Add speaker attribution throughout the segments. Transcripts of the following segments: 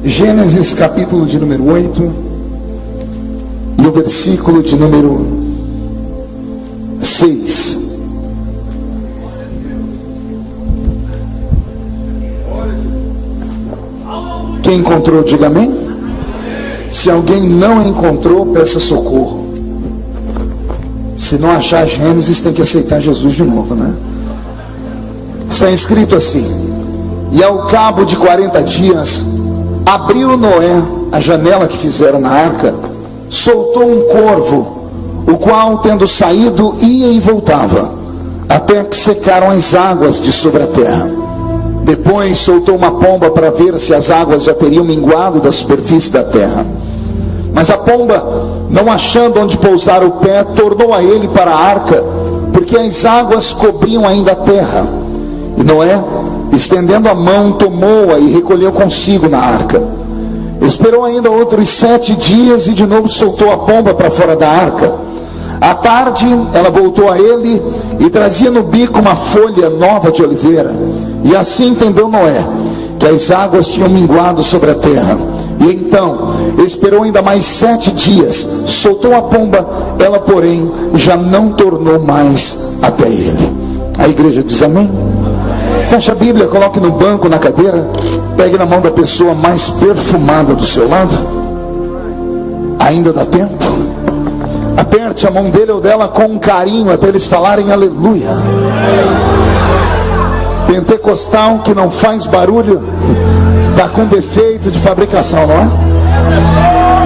Speaker 1: Gênesis capítulo de número 8 e o versículo de número 6. Quem encontrou, diga amém. Se alguém não encontrou, peça socorro. Se não achar Gênesis, tem que aceitar Jesus de novo, né? Está escrito assim: e ao cabo de 40 dias abriu Noé a janela que fizera na arca, soltou um corvo, o qual, tendo saído, ia e voltava, até que secaram as águas de sobre a terra. Depois soltou uma pomba para ver se as águas já teriam minguado da superfície da terra. Mas a pomba, não achando onde pousar o pé, tornou a ele para a arca, porque as águas cobriam ainda a terra. E Noé, estendendo a mão, tomou-a e recolheu consigo na arca. Esperou ainda outros 7 dias e de novo soltou a pomba para fora da arca. À tarde ela voltou a ele e trazia no bico uma folha nova de oliveira. E assim entendeu Noé que as águas tinham minguado sobre a terra. E então esperou ainda mais 7 dias, soltou a pomba, ela porém já não tornou mais até ele. A igreja diz amém? Feche a Bíblia, coloque no banco, na cadeira, pegue na mão da pessoa mais perfumada do seu lado. Ainda dá tempo. Aperte a mão dele ou dela com carinho até eles falarem aleluia. Pentecostal que não faz barulho está com defeito de fabricação, não é?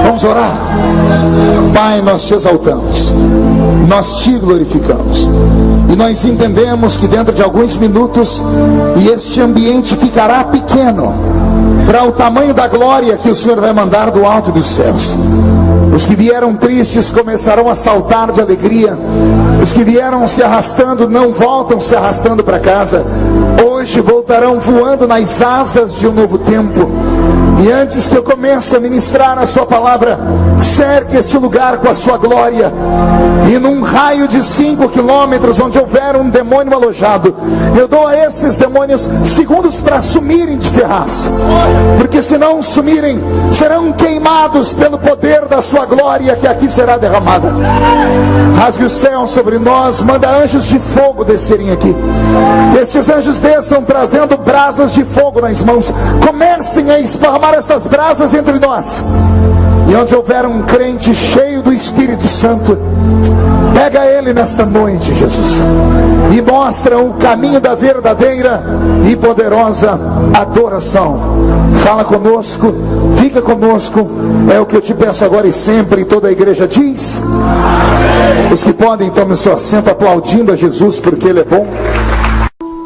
Speaker 1: Vamos orar. Pai, nós te exaltamos, nós te glorificamos, e nós entendemos que dentro de alguns minutos e este ambiente ficará pequeno para o tamanho da glória que o Senhor vai mandar do alto dos céus. Os que vieram tristes começarão a saltar de alegria. Os que vieram se arrastando não voltam se arrastando para casa. Hoje voltarão voando nas asas de um novo tempo. E antes que eu comece a ministrar a sua palavra, cerque este lugar com a sua glória. E num raio de 5 quilômetros, onde houver um demônio alojado, eu dou a esses demônios segundos para sumirem de ferraz. Porque se não sumirem, serão queimados pelo poder da sua glória que aqui será derramada. Rasgue o céu sobre nós, manda anjos de fogo descerem aqui. Que estes anjos desçam trazendo brasas de fogo nas mãos. Comecem a esparramar estas brasas entre nós. E onde houver um crente cheio do Espírito Santo, pega ele nesta noite, Jesus, e mostra o caminho da verdadeira e poderosa adoração. Fala conosco, fica conosco, é o que eu te peço agora e sempre. E toda a igreja diz amém. Os que podem, tomem o seu assento aplaudindo a Jesus, porque Ele é bom.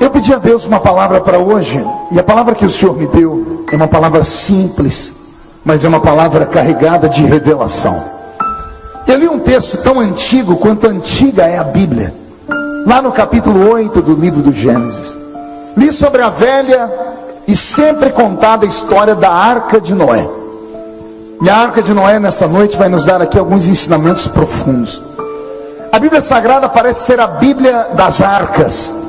Speaker 1: Eu pedi a Deus uma palavra para hoje, e a palavra que o Senhor me deu é uma palavra simples, mas é uma palavra carregada de revelação. Eu li um texto tão antigo quanto antiga é a Bíblia, lá no capítulo 8 do livro do Gênesis. Li sobre a velha e sempre contada história da Arca de Noé. E a Arca de Noé nessa noite vai nos dar aqui alguns ensinamentos profundos. A Bíblia Sagrada parece ser a Bíblia das arcas.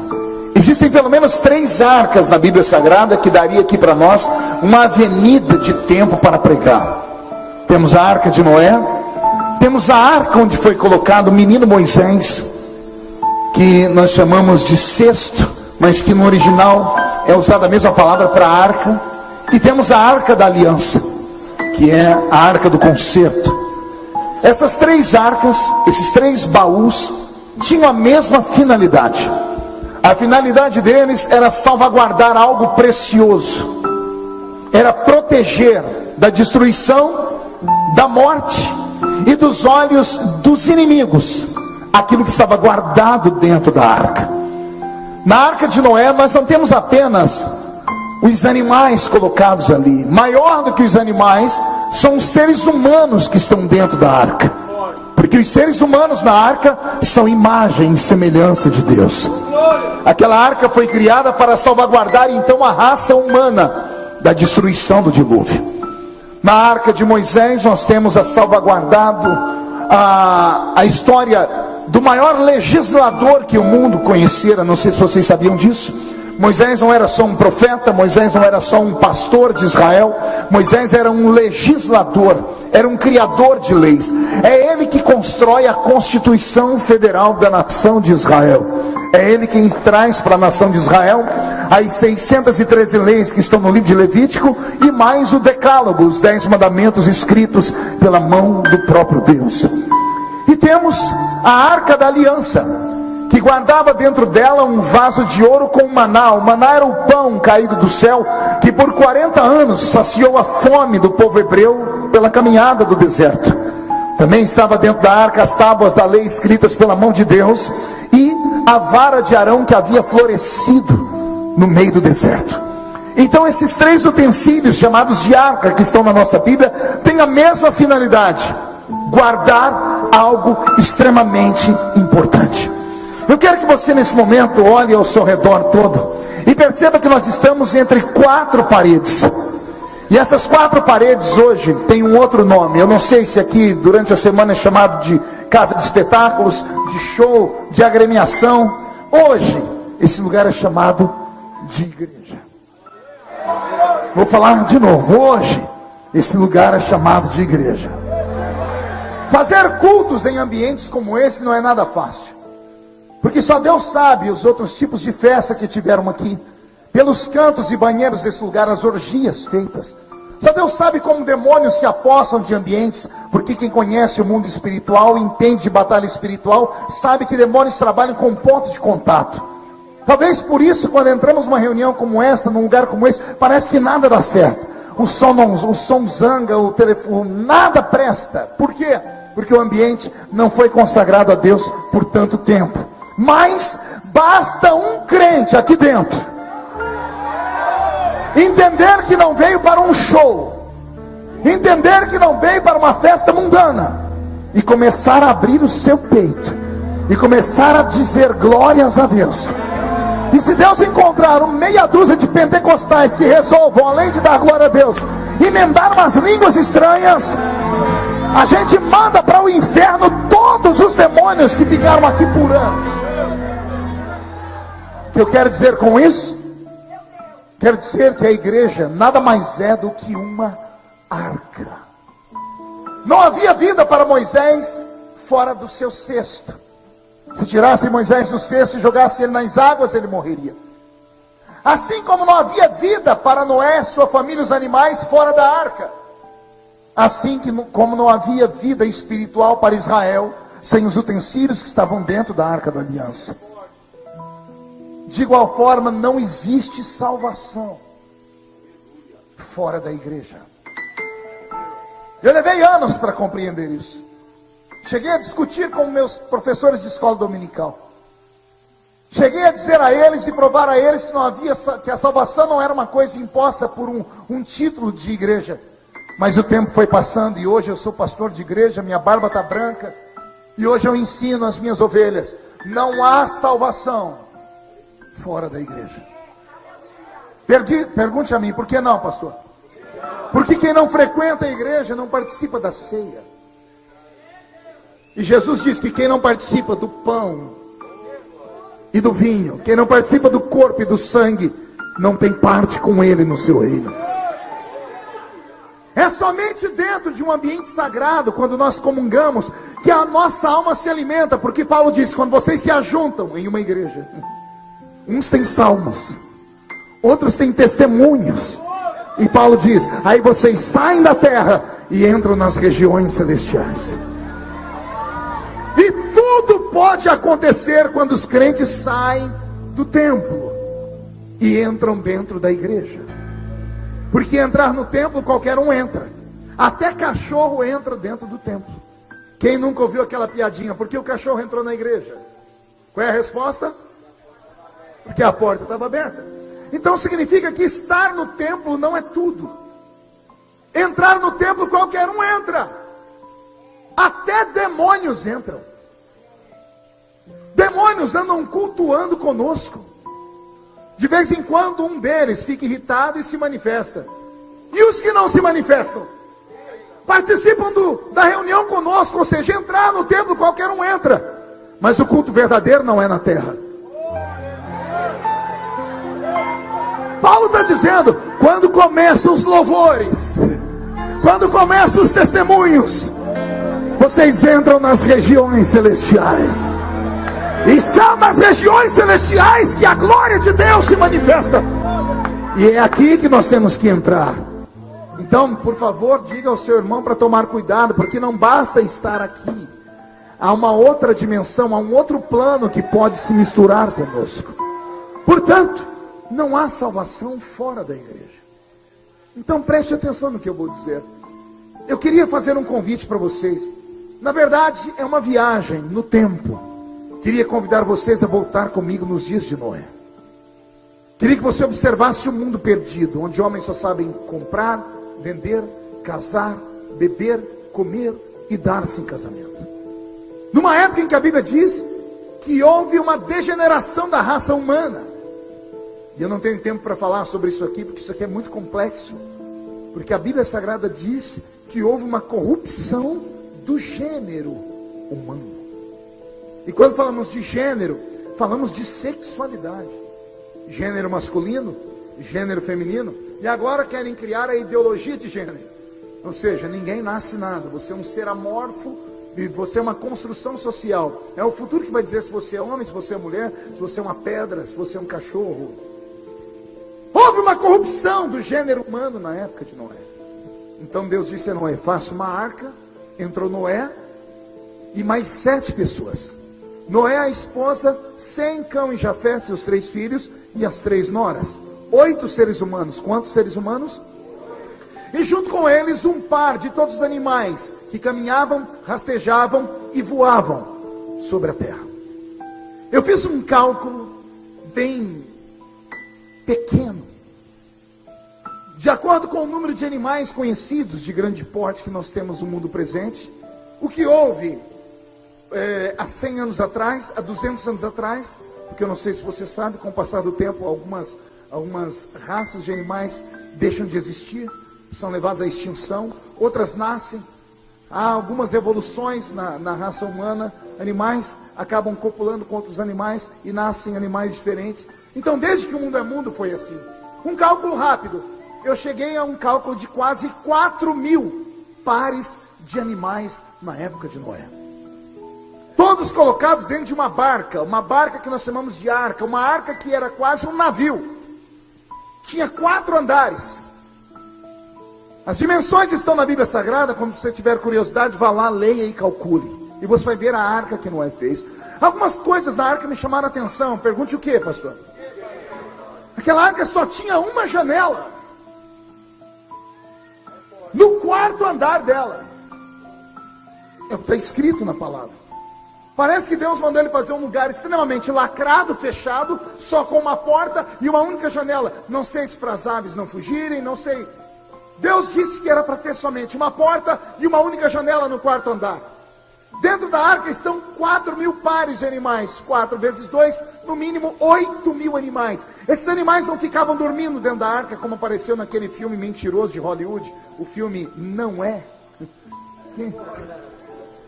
Speaker 1: Existem pelo menos 3 arcas na Bíblia Sagrada que daria aqui para nós uma avenida de tempo para pregar. Temos a Arca de Noé, temos a arca onde foi colocado o menino Moisés, que nós chamamos de cesto, mas que no original é usada a mesma palavra para arca. E temos a Arca da Aliança, que é a Arca do Concerto. Essas 3 arcas, esses 3 baús, tinham a mesma finalidade. A finalidade deles era salvaguardar algo precioso, era proteger da destruição, da morte e dos olhos dos inimigos aquilo que estava guardado dentro da arca. Na Arca de Noé nós não temos apenas os animais colocados ali. Maior do que os animais são os seres humanos que estão dentro da arca, porque os seres humanos na arca são imagem e semelhança de Deus. Aquela arca foi criada para salvaguardar então a raça humana da destruição do dilúvio. Na Arca de Moisés nós temos a salvaguardado a história do maior legislador que o mundo conhecera. Não sei se vocês sabiam disso, Moisés não era só um profeta, Moisés não era só um pastor de Israel, Moisés era um legislador, era um criador de leis. É ele que constrói a Constituição Federal da nação de Israel. É ele quem traz para a nação de Israel as 613 leis que estão no livro de Levítico, e mais o decálogo, os 10 mandamentos escritos pela mão do próprio Deus. E temos a Arca da Aliança, que guardava dentro dela um vaso de ouro com maná. O maná era o pão caído do céu, que por 40 anos saciou a fome do povo hebreu pela caminhada do deserto. Também estava dentro da arca as tábuas da lei escritas pela mão de Deus, e a vara de Arão que havia florescido no meio do deserto. Então esses 3 utensílios chamados de arca, que estão na nossa Bíblia, têm a mesma finalidade: guardar algo extremamente importante. Eu quero que você nesse momento olhe ao seu redor todo e perceba que nós estamos entre 4 paredes. E essas 4 paredes hoje têm um outro nome. Eu não sei se aqui durante a semana é chamado de casa de espetáculos, de show, de agremiação. Hoje esse lugar é chamado de igreja. Vou falar de novo. Hoje esse lugar é chamado de igreja. Fazer cultos em ambientes como esse não é nada fácil, porque só Deus sabe os outros tipos de festa que tiveram aqui, pelos cantos e banheiros desse lugar, as orgias feitas. Só Deus sabe como demônios se apossam de ambientes, porque quem conhece o mundo espiritual, entende de batalha espiritual, sabe que demônios trabalham com ponto de contato. Talvez por isso, quando entramos numa reunião como essa, num lugar como esse, parece que nada dá certo. O som zanga, o telefone, nada presta. Por quê? Porque o ambiente não foi consagrado a Deus por tanto tempo. Mas basta um crente aqui dentro entender que não veio para um show, entender que não veio para uma festa mundana, e começar a abrir o seu peito e começar a dizer glórias a Deus. E se Deus encontrar meia dúzia de pentecostais que resolvam, além de dar glória a Deus, emendar umas línguas estranhas, a gente manda para o inferno todos os demônios que ficaram aqui por anos. O que eu quero dizer com isso? Quero dizer que a igreja nada mais é do que uma arca. Não havia vida para Moisés fora do seu cesto. Se tirasse Moisés do cesto e jogasse ele nas águas, ele morreria. Assim como não havia vida para Noé, sua família, os animais, fora da arca. Assim como não havia vida espiritual para Israel sem os utensílios que estavam dentro da arca da aliança. De igual forma, não existe salvação fora da igreja. Eu levei anos para compreender isso. Cheguei a discutir com meus professores de escola dominical. Cheguei a dizer a eles e provar a eles que a salvação não era uma coisa imposta por um título de igreja. Mas o tempo foi passando e hoje eu sou pastor de igreja, minha barba está branca, e hoje eu ensino as minhas ovelhas: não há salvação fora da igreja. Pergunte a mim, por que não, pastor? Porque quem não frequenta a igreja não participa da ceia. E Jesus diz que quem não participa do pão e do vinho, quem não participa do corpo e do sangue, não tem parte com ele no seu reino. É somente dentro de um ambiente sagrado, quando nós comungamos, que a nossa alma se alimenta. Porque Paulo diz: quando vocês se ajuntam em uma igreja, uns têm salmos, outros têm testemunhos, e Paulo diz: aí vocês saem da terra e entram nas regiões celestiais. E tudo pode acontecer quando os crentes saem do templo e entram dentro da igreja. Porque entrar no templo qualquer um entra. Até cachorro entra dentro do templo. Quem nunca ouviu aquela piadinha? Por que o cachorro entrou na igreja? Qual é a resposta? Porque a porta estava aberta. Então significa que estar no templo não é tudo. Entrar no templo qualquer um entra. Até demônios entram. Demônios andam cultuando conosco. De vez em quando um deles fica irritado e se manifesta. E os que não se manifestam? Participam da reunião conosco. Ou seja, entrar no templo qualquer um entra. Mas o culto verdadeiro não é na terra. está dizendo: quando começam os louvores, quando começam os testemunhos, vocês entram nas regiões celestiais. E são nas regiões celestiais que a glória de Deus se manifesta. E é aqui que nós temos que entrar. Então, por favor, diga ao seu irmão para tomar cuidado, porque não basta estar aqui. Há uma outra dimensão, há um outro plano que pode se misturar conosco. Portanto, não há salvação fora da igreja. Então preste atenção no que eu vou dizer. Eu queria fazer um convite para vocês. Na verdade, é uma viagem no tempo. Queria convidar vocês a voltar comigo nos dias de Noé. Queria que você observasse o mundo perdido, onde homens só sabem comprar, vender, casar, beber, comer e dar-se em casamento. Numa época em que a Bíblia diz que houve uma degeneração da raça humana. E eu não tenho tempo para falar sobre isso aqui, porque isso aqui é muito complexo. Porque a Bíblia Sagrada diz que houve uma corrupção do gênero humano. E quando falamos de gênero, falamos de sexualidade. Gênero masculino, gênero feminino. E agora querem criar a ideologia de gênero. Ou seja, ninguém nasce nada. Você é um ser amorfo e você é uma construção social. É o futuro que vai dizer se você é homem, se você é mulher, se você é uma pedra, se você é um cachorro. Houve uma corrupção do gênero humano na época de Noé. Então Deus disse a Noé: faça uma arca. Entrou Noé e mais 7 pessoas. Noé, a esposa, Sem, Cão e Jafé, seus 3 filhos e as 3 noras. 8 seres humanos. Quantos seres humanos? E junto com eles um par de todos os animais que caminhavam, rastejavam e voavam sobre a terra. Eu fiz um cálculo bem pequeno. De acordo com o número de animais conhecidos de grande porte que nós temos no mundo presente, o que houve há 100 anos atrás, há 200 anos atrás, porque eu não sei se você sabe, com o passar do tempo, algumas raças de animais deixam de existir, são levadas à extinção, outras nascem. Há algumas evoluções na raça humana, animais acabam copulando com outros animais e nascem animais diferentes. Então, desde que o mundo é mundo, foi assim. Um cálculo rápido, eu cheguei a um cálculo de quase 4.000 pares de animais na época de Noé. Todos colocados dentro de uma barca que nós chamamos de arca, uma arca que era quase um navio. Tinha 4 andares. As dimensões estão na Bíblia Sagrada. Quando você tiver curiosidade, vá lá, leia e calcule. E você vai ver a arca que Noé fez. Algumas coisas na arca me chamaram a atenção. Pergunte o que, pastor? Aquela arca só tinha uma janela. No 4º andar dela. É o que está escrito na palavra. Parece que Deus mandou ele fazer um lugar extremamente lacrado, fechado, só com uma porta e uma única janela. Não sei se para as aves não fugirem, não sei. Deus disse que era para ter somente uma porta e uma única janela no 4º andar. Dentro da arca estão 4.000 pares de animais. 4 vezes 2, no mínimo 8.000 animais. Esses animais não ficavam dormindo dentro da arca, como apareceu naquele filme mentiroso de Hollywood. O filme Não É.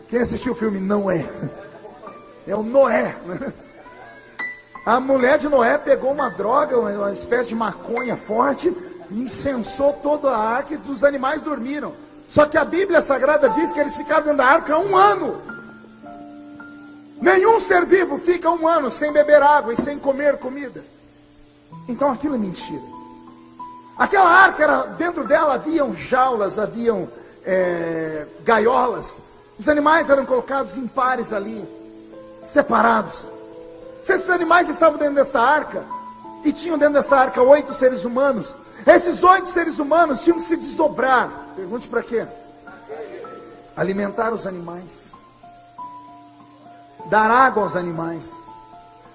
Speaker 1: Quem assistiu o filme Não É? É o Noé. A mulher de Noé pegou uma droga, uma espécie de maconha forte, incensou toda a arca e os animais dormiram. Só que a Bíblia Sagrada diz que eles ficaram dentro da arca 1 ano. Nenhum ser vivo fica 1 ano sem beber água e sem comer comida. Então aquilo é mentira. Aquela arca, dentro dela haviam jaulas, haviam gaiolas. Os animais eram colocados em pares ali, separados. Se esses animais estavam dentro desta arca, e tinham dentro dessa arca 8 seres humanos, esses 8 seres humanos tinham que se desdobrar. Pergunte para quê? Alimentar os animais, dar água aos animais.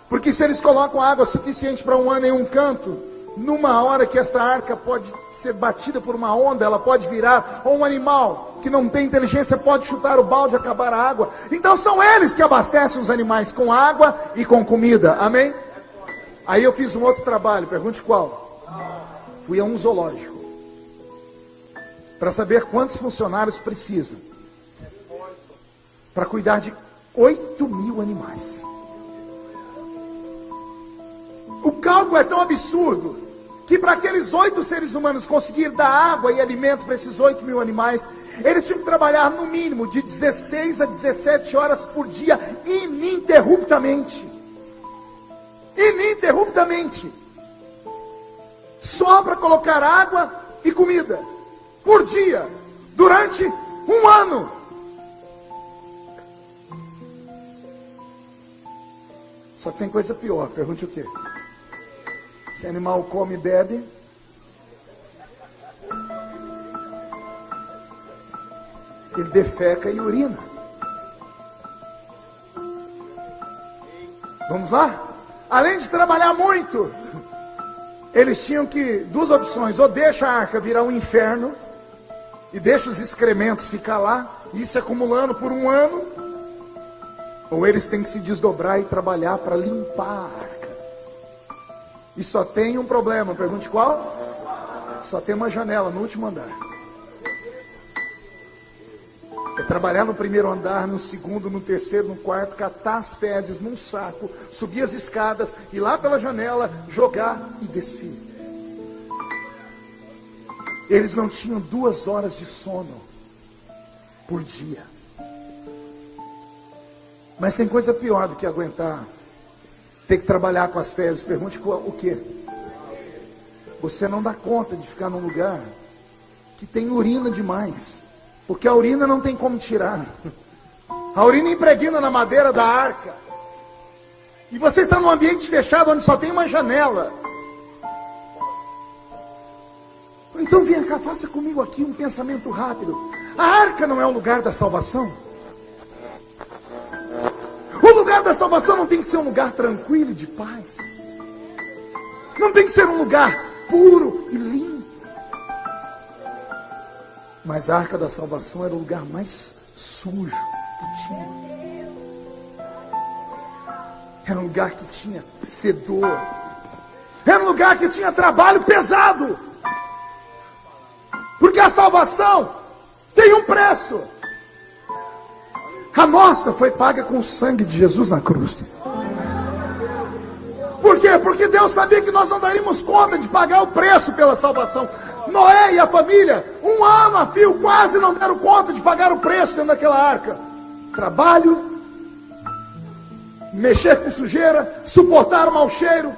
Speaker 1: Porque se eles colocam água suficiente para 1 ano em um canto, numa hora que esta arca pode ser batida por uma onda, ela pode virar, ou um animal que não tem inteligência pode chutar o balde e acabar a água. Então são eles que abastecem os animais com água e com comida, amém? Aí eu fiz um outro trabalho, pergunte qual? Fui a um zoológico para saber quantos funcionários precisam para cuidar de 8.000 animais. O cálculo é tão absurdo que para aqueles 8 seres humanos conseguir dar água e alimento para esses 8.000 animais, eles tinham que trabalhar no mínimo de 16 a 17 horas por dia, ininterruptamente. Ininterruptamente. Só para colocar água e comida por dia, durante um ano. Só que tem coisa pior, pergunte o quê? Se animal come e bebe, ele defeca e urina. Vamos lá? Além de trabalhar muito, eles tinham que, 2 opções: ou deixa a arca virar um inferno e deixa os excrementos ficar lá, isso acumulando por um ano, ou eles têm que se desdobrar e trabalhar para limpar a arca. E só tem um problema, pergunte qual? Só tem uma janela no último andar. É trabalhar no primeiro andar, no segundo, no terceiro, no quarto, catar as fezes num saco, subir as escadas, ir lá pela janela, jogar e descer. Eles não tinham 2 horas de sono por dia. Mas tem coisa pior do que aguentar ter que trabalhar com as fezes. Pergunte o quê? Você não dá conta de ficar num lugar que tem urina demais, porque a urina não tem como tirar. A urina impregna na madeira da arca, e você está num ambiente fechado onde só tem uma janela. Então vem cá, faça comigo aqui um pensamento rápido. A arca não é o lugar da salvação? O lugar da salvação não tem que ser um lugar tranquilo e de paz. Não tem que ser um lugar puro e limpo. Mas a arca da salvação era o lugar mais sujo que tinha. Era um lugar que tinha fedor. Era um lugar que tinha trabalho pesado. Porque a salvação tem um preço. A nossa foi paga com o sangue de Jesus na cruz. Por quê? Porque Deus sabia que nós não daríamos conta de pagar o preço pela salvação. Noé e a família, 1 ano a fio, quase não deram conta de pagar o preço dentro daquela arca. Trabalho, mexer com sujeira, suportar o mau cheiro.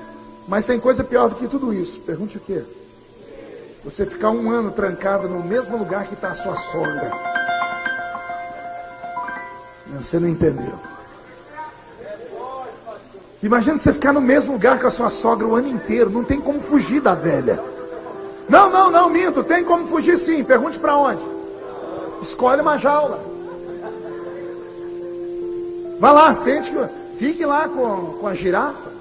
Speaker 1: Mas tem coisa pior do que tudo isso. Pergunte o quê? Você ficar 1 ano trancado no mesmo lugar que está a sua sogra. Você não entendeu. Imagina você ficar no mesmo lugar com a sua sogra o ano inteiro. Não tem como fugir da velha. Não, minto. Tem como fugir sim. Pergunte para onde. Escolhe uma jaula. Vai lá, sente. Fique lá com a girafa.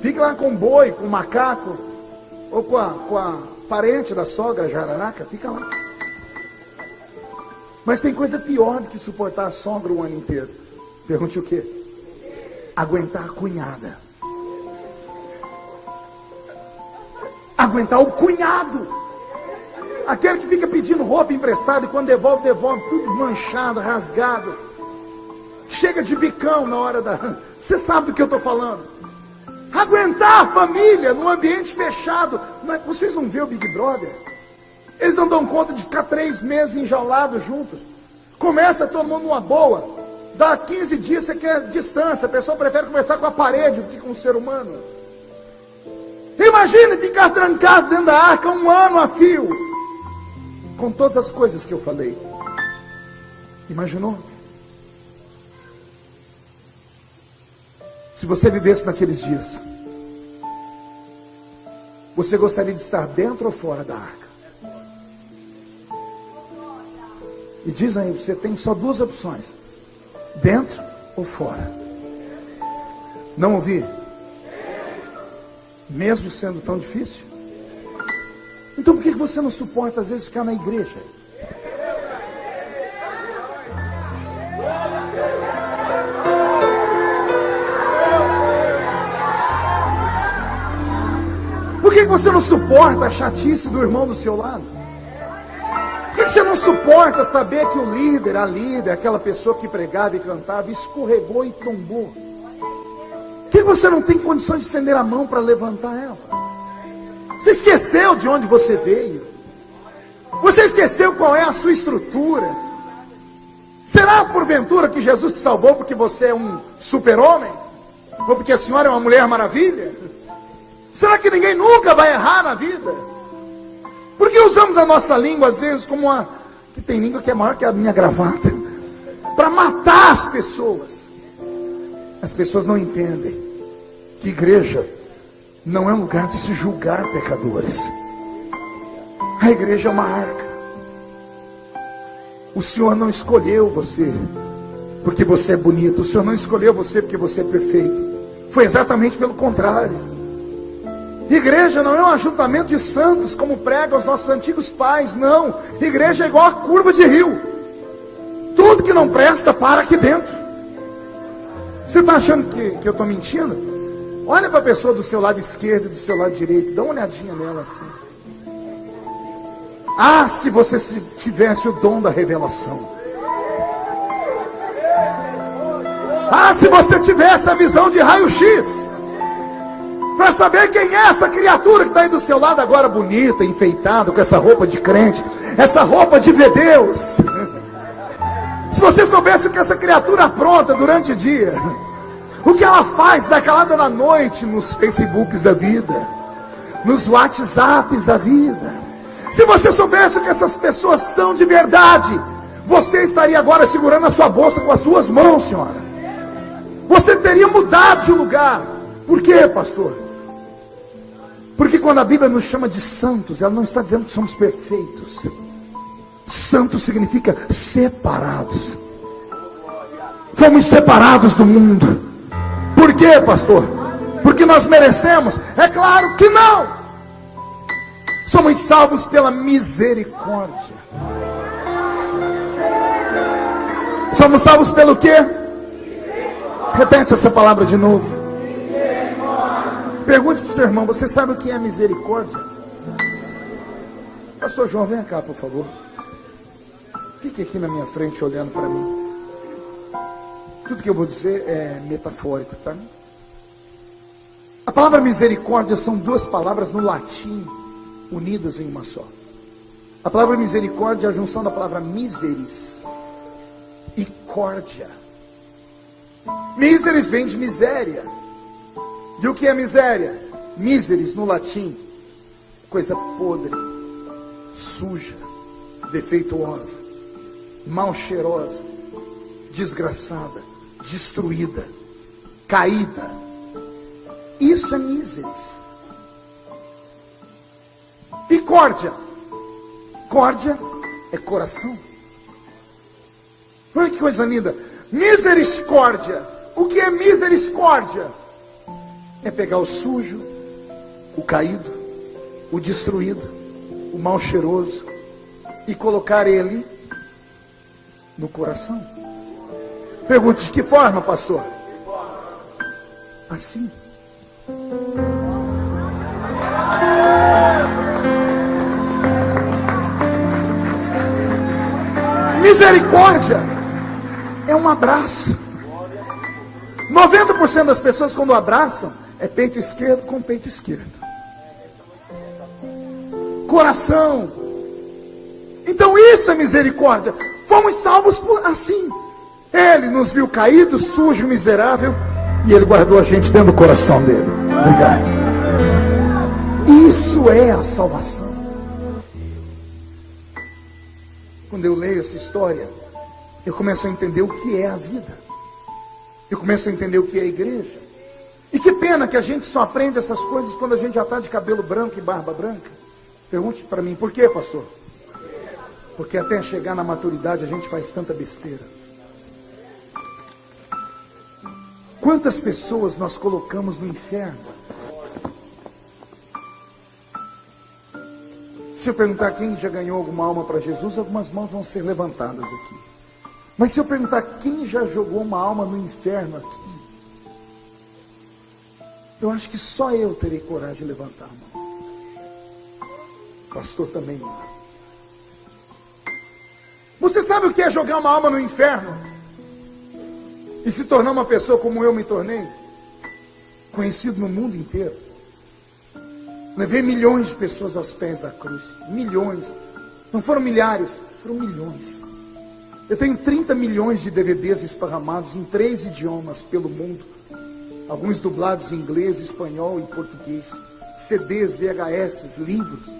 Speaker 1: Fique lá com o boi, com o macaco. Ou com a parente da sogra, a jararaca. Fica lá. Mas tem coisa pior do que suportar a sogra o ano inteiro. Pergunte o quê? Aguentar a cunhada. Aguentar o cunhado. Aquele que fica pedindo roupa emprestada e quando devolve tudo manchado, rasgado. Chega de bicão na hora da... Você sabe do que eu estou falando. Aguentar a família num ambiente fechado. Vocês não vêem o Big Brother? Eles não dão conta de ficar 3 meses enjaulados juntos. Começa todo mundo numa boa. Dá 15 dias, você quer distância. A pessoa prefere conversar com a parede do que com o ser humano. Imagine ficar trancado dentro da arca 1 ano a fio. Com todas as coisas que eu falei. Imaginou? Se você vivesse naqueles dias, você gostaria de estar dentro ou fora da arca? E diz aí, você tem só 2 opções: dentro ou fora. Não ouvi? Mesmo sendo tão difícil? Então por que você não suporta às vezes ficar na igreja? Por que você não suporta a chatice do irmão do seu lado? Por que você não suporta saber que o líder, a líder, aquela pessoa que pregava e cantava, escorregou e tombou? Por que você não tem condição de estender a mão para levantar ela? Você esqueceu de onde você veio? Você esqueceu qual é a sua estrutura? Será porventura que Jesus te salvou porque você é um super-homem? Ou porque a senhora é uma mulher maravilha? Será que ninguém nunca vai errar na vida? Por que usamos a nossa língua às vezes como uma... que tem língua que é maior que a minha gravata, para matar as pessoas? As pessoas não entendem que igreja não é um lugar de se julgar pecadores. A igreja é uma arca. O Senhor não escolheu você porque você é bonito. O Senhor não escolheu você porque você é perfeito. Foi exatamente pelo contrário. Igreja não é um ajuntamento de santos como pregam os nossos antigos pais. Não. Igreja é igual a curva de rio. Tudo que não presta para aqui dentro. Você está achando que eu estou mentindo? Olha para a pessoa do seu lado esquerdo e do seu lado direito. Dá uma olhadinha nela assim. Ah, se você tivesse o dom da revelação. Ah, se você tivesse a visão de raio-x, para saber quem é essa criatura que está aí do seu lado agora, bonita, enfeitada, com essa roupa de crente, essa roupa de ver Deus. Se você soubesse o que essa criatura apronta durante o dia, o que ela faz da calada da noite nos Facebooks da vida, nos WhatsApps da vida. Se você soubesse o que essas pessoas são de verdade, você estaria agora segurando a sua bolsa com as duas mãos, senhora. Você teria mudado de lugar. Por quê, pastor? Porque quando a Bíblia nos chama de santos, ela não está dizendo que somos perfeitos. Santo significa separados. Fomos separados do mundo. Por quê, pastor? Porque nós merecemos? É claro que não. Somos salvos pela misericórdia. Somos salvos pelo quê? Repete essa palavra de novo. Pergunte para o seu irmão: você sabe o que é misericórdia? Pastor João, vem cá, por favor. Fique aqui na minha frente olhando para mim. Tudo que eu vou dizer é metafórico, tá? A palavra misericórdia são duas palavras no latim unidas em uma só. A palavra misericórdia é a junção da palavra miseris e córdia. Miseris vem de miséria. E o que é miséria? Miseris no latim, coisa podre, suja, defeituosa, mal cheirosa, desgraçada, destruída, caída. Isso é miseris. E córdia? Córdia é coração. Olha que coisa linda. Misericórdia. O que é misericórdia? É pegar o sujo, o caído, o destruído, o mal cheiroso e colocar ele no coração. Pergunte: de que forma, pastor? Assim. Misericórdia é um abraço. 90% das pessoas, quando abraçam, é peito esquerdo com peito esquerdo, coração. Então isso é misericórdia. Fomos salvos assim. Ele nos viu caído, sujo, miserável, e Ele guardou a gente dentro do coração dele. Obrigado. Isso é a salvação. Quando eu leio essa história, eu começo a entender o que é a vida. Eu começo a entender o que é a igreja. E que pena que a gente só aprende essas coisas quando a gente já está de cabelo branco e barba branca. Pergunte para mim: por quê, pastor? Porque até chegar na maturidade a gente faz tanta besteira. Quantas pessoas nós colocamos no inferno? Se eu perguntar quem já ganhou alguma alma para Jesus, algumas mãos vão ser levantadas aqui. Mas se eu perguntar quem já jogou uma alma no inferno aqui, eu acho que só eu terei coragem de levantar a mão. O pastor também não. Você sabe o que é jogar uma alma no inferno? E se tornar uma pessoa como eu me tornei? Conhecido no mundo inteiro. Levei milhões de pessoas aos pés da cruz. Milhões. Não foram milhares, foram milhões. Eu tenho 30 milhões de DVDs esparramados em 3 idiomas pelo mundo. Alguns dublados em inglês, espanhol e português. CDs, VHS, livros.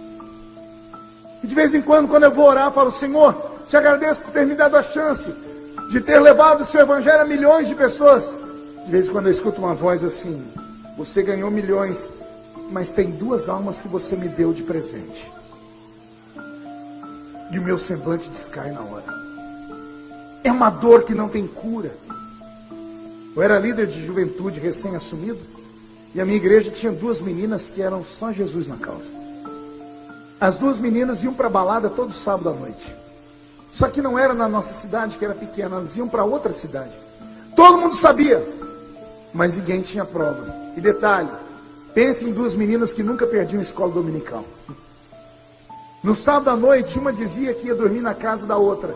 Speaker 1: E de vez em quando eu vou orar, eu falo: Senhor, te agradeço por ter me dado a chance de ter levado o seu evangelho a milhões de pessoas. De vez em quando eu escuto uma voz assim: você ganhou milhões, mas tem 2 almas que você me deu de presente. E o meu semblante descai na hora. É uma dor que não tem cura. Eu era líder de juventude recém-assumido, e a minha igreja tinha 2 meninas que eram só Jesus na causa. As 2 meninas iam para a balada todo sábado à noite. Só que não era na nossa cidade, que era pequena, elas iam para outra cidade. Todo mundo sabia, mas ninguém tinha prova. E detalhe, pense em 2 meninas que nunca perdiam escola dominical. No sábado à noite, uma dizia que ia dormir na casa da outra.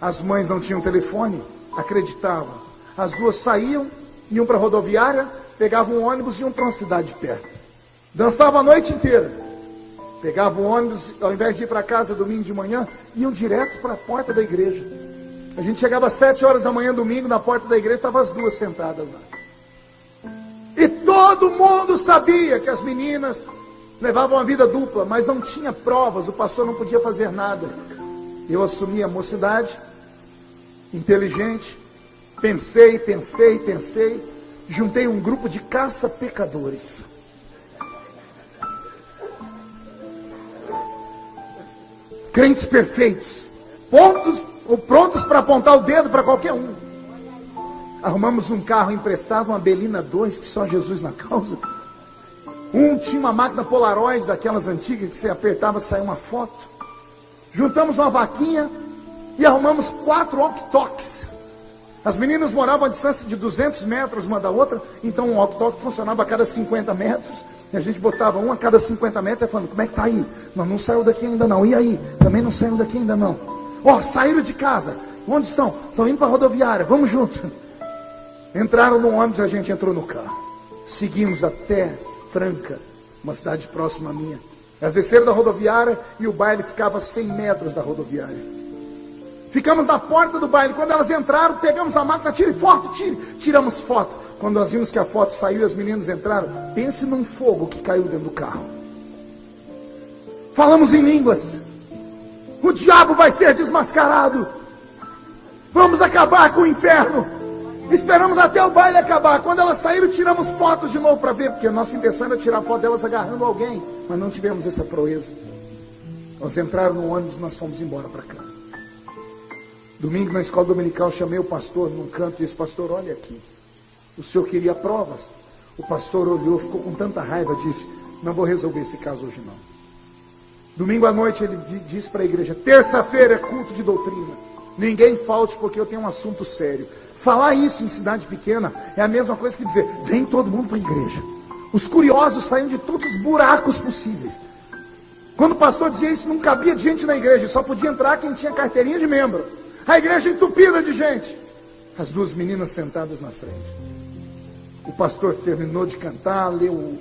Speaker 1: As mães não tinham telefone, acreditavam. As 2 saíam, iam para a rodoviária, pegavam um ônibus e iam para uma cidade perto. Dançavam a noite inteira. Pegavam o ônibus, ao invés de ir para casa domingo de manhã, iam direto para a porta da igreja. A gente chegava às 7 horas da manhã, domingo, na porta da igreja, estavam as 2 sentadas lá. E todo mundo sabia que as meninas levavam uma vida dupla, mas não tinha provas, o pastor não podia fazer nada. Eu assumi a mocidade, inteligente, pensei, juntei um grupo de caça-pecadores. Crentes perfeitos, prontos para apontar o dedo para qualquer um. Arrumamos um carro emprestado, uma Belina 2, que só Jesus na causa. Um tinha uma máquina Polaroid, daquelas antigas, que você apertava e saía uma foto. Juntamos uma vaquinha e arrumamos 4 walkie-talkies. As meninas moravam a distância de 200 metros uma da outra, então um walkie-talkie funcionava a cada 50 metros. E a gente botava um a cada 50 metros, falando: como é que tá aí? Não saiu daqui ainda não. E aí? Também não saiu daqui ainda não. Saíram de casa. Onde estão? Estão indo para a rodoviária, vamos junto. Entraram no ônibus, a gente entrou no carro. Seguimos até Franca, uma cidade próxima à minha. Elas desceram da rodoviária e o baile ficava a 100 metros da rodoviária. Ficamos na porta do baile. Quando elas entraram, pegamos a máquina: tire foto, tiramos foto. Quando nós vimos que a foto saiu e as meninas entraram, pense num fogo que caiu dentro do carro. Falamos em línguas. O diabo vai ser desmascarado. Vamos acabar com o inferno. Esperamos até o baile acabar. Quando elas saíram, tiramos fotos de novo para ver, porque a nossa intenção era tirar foto delas agarrando alguém, mas não tivemos essa proeza. Elas entraram no ônibus e nós fomos embora para casa. Domingo na escola dominical, chamei o pastor num canto e disse: pastor, olha aqui, o senhor queria provas? O pastor olhou, ficou com tanta raiva, disse: não vou resolver esse caso hoje não. Domingo à noite ele disse para a igreja: terça-feira é culto de doutrina, ninguém falte porque eu tenho um assunto sério. Falar isso em cidade pequena é a mesma coisa que dizer: vem todo mundo para a igreja. Os curiosos saíam de todos os buracos possíveis. Quando o pastor dizia isso, não cabia de gente na igreja, só podia entrar quem tinha carteirinha de membro. A igreja entupida de gente. As 2 meninas sentadas na frente. O pastor terminou de cantar, leu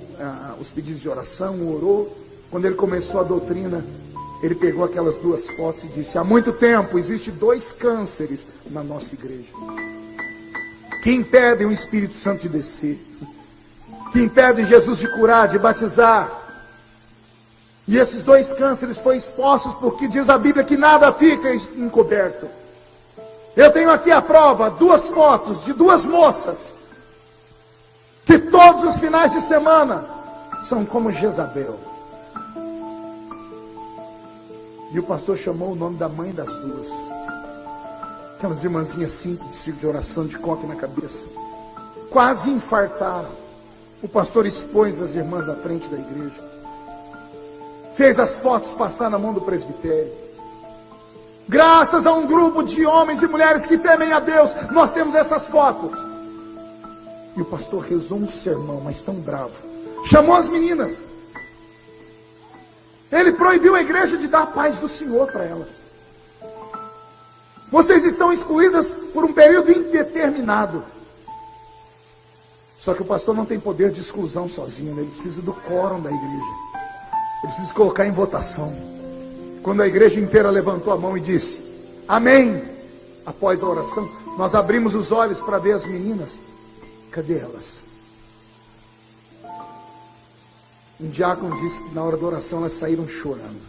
Speaker 1: os pedidos de oração, orou. Quando ele começou a doutrina, ele pegou aquelas 2 fotos e disse: há muito tempo existem 2 cânceres na nossa igreja, que impedem o Espírito Santo de descer, que impedem Jesus de curar, de batizar. E esses 2 cânceres foram expostos porque diz a Bíblia que nada fica encoberto. Eu tenho aqui a prova, 2 fotos de 2 moças, que todos os finais de semana são como Jezabel. E o pastor chamou o nome da mãe das 2. Aquelas irmãzinhas simples, de círculo de oração, de coque na cabeça. Quase infartaram. O pastor expôs as irmãs na frente da igreja. Fez as fotos passar na mão do presbitério. Graças a um grupo de homens e mulheres que temem a Deus, nós temos essas fotos. E o pastor rezou um sermão, mas tão bravo. Chamou as meninas. Ele proibiu a igreja de dar a paz do Senhor para elas. Vocês estão excluídas por um período indeterminado. Só que o pastor não tem poder de exclusão sozinho, ele precisa do quórum da igreja. Eu preciso colocar em votação. Quando a igreja inteira levantou a mão e disse amém, após a oração, nós abrimos os olhos para ver as meninas. Cadê elas? Um diácono disse que na hora da oração elas saíram chorando.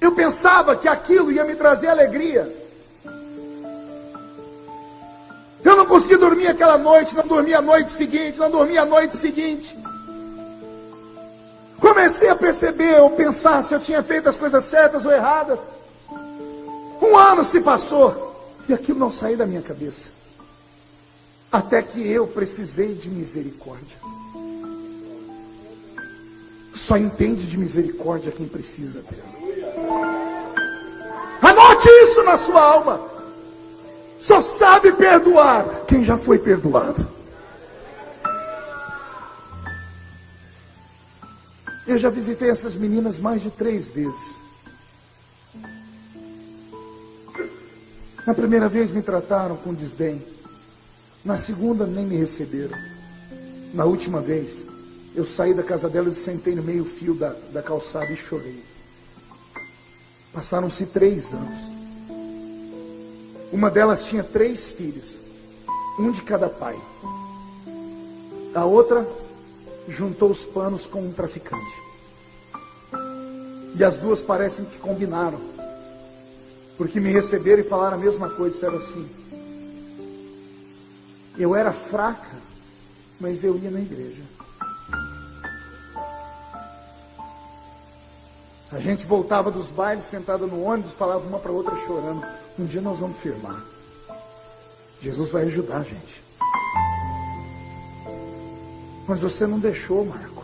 Speaker 1: Eu pensava que aquilo ia me trazer alegria. Eu não consegui dormir aquela noite, não dormi a noite seguinte, não dormi a noite seguinte. Comecei a perceber, ou pensar se eu tinha feito as coisas certas ou erradas. Um ano se passou e aquilo não saiu da minha cabeça. Até que eu precisei de misericórdia. Só entende de misericórdia quem precisa dela. Anote isso na sua alma. Só sabe perdoar quem já foi perdoado. Eu já visitei essas meninas mais de 3 vezes. Na primeira vez me trataram com desdém. Na segunda nem me receberam. Na última vez, eu saí da casa delas e sentei no meio fio da calçada e chorei. Passaram-se 3 anos. Uma delas tinha 3 filhos, um de cada pai. A outra juntou os panos com um traficante. E as duas parecem que combinaram, porque me receberam e falaram a mesma coisa. Disseram assim: eu era fraca, mas eu ia na igreja. A gente voltava dos bailes, sentada no ônibus, falava uma para outra chorando: um dia nós vamos firmar. Jesus vai ajudar a gente. Mas você não deixou, Marco.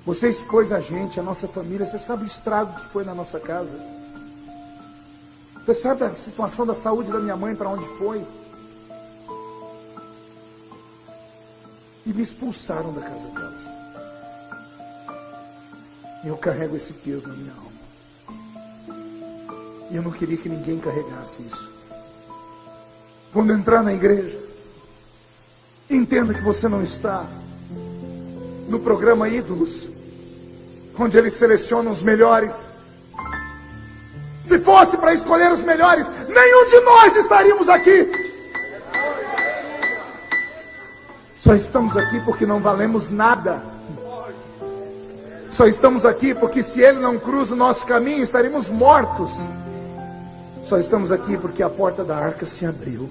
Speaker 1: Você expôs a gente, a nossa família. Você sabe o estrago que foi na nossa casa. Você sabe a situação da saúde da minha mãe, para onde foi. E me expulsaram da casa delas. E eu carrego esse peso na minha alma. E eu não queria que ninguém carregasse isso. Quando entrar na igreja, entenda que você não está no programa Ídolos, onde eles selecionam os melhores. Se fosse para escolher os melhores, nenhum de nós estaríamos aqui. Só estamos aqui porque não valemos nada. Só estamos aqui porque se Ele não cruza o nosso caminho, estaríamos mortos. Só estamos aqui porque a porta da arca se abriu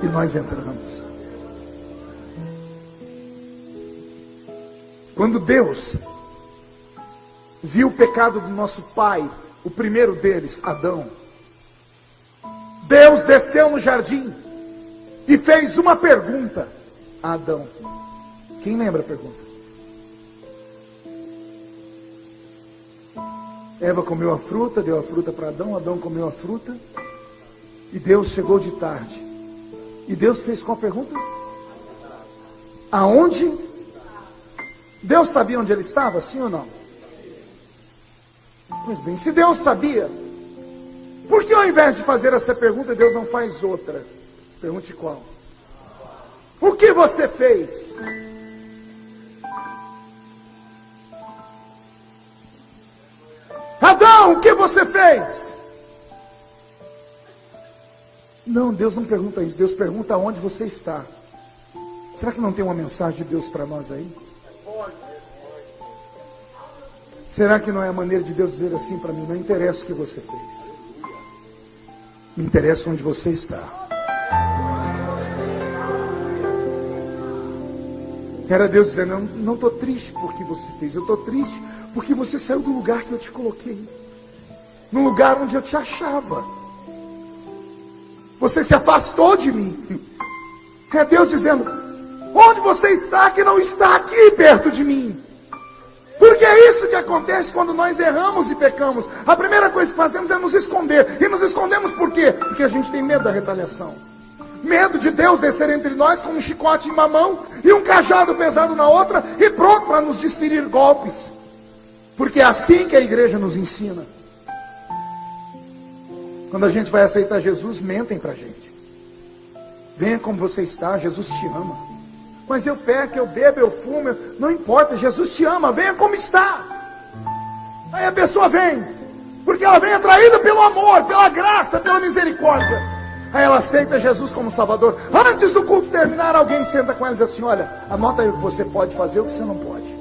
Speaker 1: e nós entramos. Quando Deus viu o pecado do nosso pai, o primeiro deles, Adão, Deus desceu no jardim e fez uma pergunta a Adão. Quem lembra a pergunta? Eva comeu a fruta, deu a fruta para Adão, Adão comeu a fruta, e Deus chegou de tarde. E Deus fez qual pergunta? Aonde? Deus sabia onde ele estava, sim ou não? Pois bem, se Deus sabia, por que ao invés de fazer essa pergunta, Deus não faz outra? Pergunte qual? O que você fez? Adão, o que você fez? Não, Deus não pergunta isso. Deus pergunta onde você está. Será que não tem uma mensagem de Deus para nós aí? Será que não é a maneira de Deus dizer assim para mim: não interessa o que você fez, me interessa onde você está. Era Deus dizendo: não estou triste por que você fez, eu estou triste porque você saiu do lugar que eu te coloquei, no lugar onde eu te achava. Você se afastou de mim. É Deus dizendo: onde você está que não está aqui perto de mim? Porque é isso que acontece quando nós erramos e pecamos. A primeira coisa que fazemos é nos esconder. E nos escondemos por quê? Porque a gente tem medo da retaliação. Medo de Deus descer entre nós com um chicote em uma mão e um cajado pesado na outra, e pronto para nos desferir golpes. Porque é assim que a igreja nos ensina. Quando a gente vai aceitar Jesus, mentem para a gente. Venha como você está, Jesus te ama. Mas eu peco, eu bebo, eu fumo, não importa, Jesus te ama, venha como está. Aí a pessoa vem, porque ela vem atraída pelo amor, pela graça, pela misericórdia. Aí ela aceita Jesus como Salvador. Antes do culto terminar, alguém senta com ela e diz assim: olha, anota aí o que você pode fazer, o que você não pode.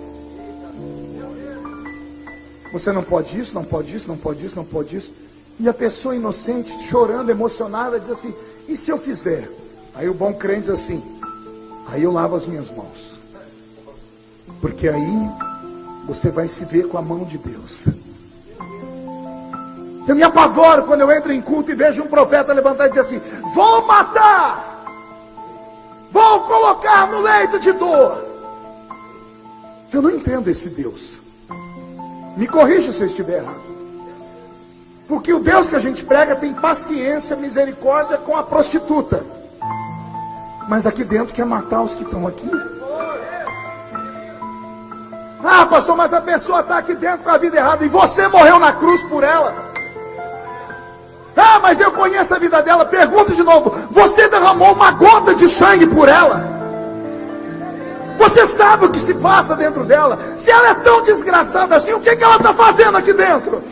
Speaker 1: Você não pode isso, não pode isso, não pode isso, não pode isso. E a pessoa inocente, chorando, emocionada, diz assim: e se eu fizer? Aí o bom crente diz assim: aí eu lavo as minhas mãos, porque aí você vai se ver com a mão de Deus. Eu me apavoro quando eu entro em culto e vejo um profeta levantar e dizer assim: vou matar, vou colocar no leito de dor. Eu não entendo esse Deus. Me corrija se eu estiver errado. Porque o Deus que a gente prega tem paciência, misericórdia com a prostituta, mas aqui dentro quer matar os que estão aqui. Ah, pastor, mas a pessoa está aqui dentro com a vida errada, e você morreu na cruz por ela. Ah, mas eu conheço a vida dela. Pergunto de novo: você derramou uma gota de sangue por ela? Você sabe o que se passa dentro dela? Se ela é tão desgraçada assim, o que ela está fazendo aqui dentro?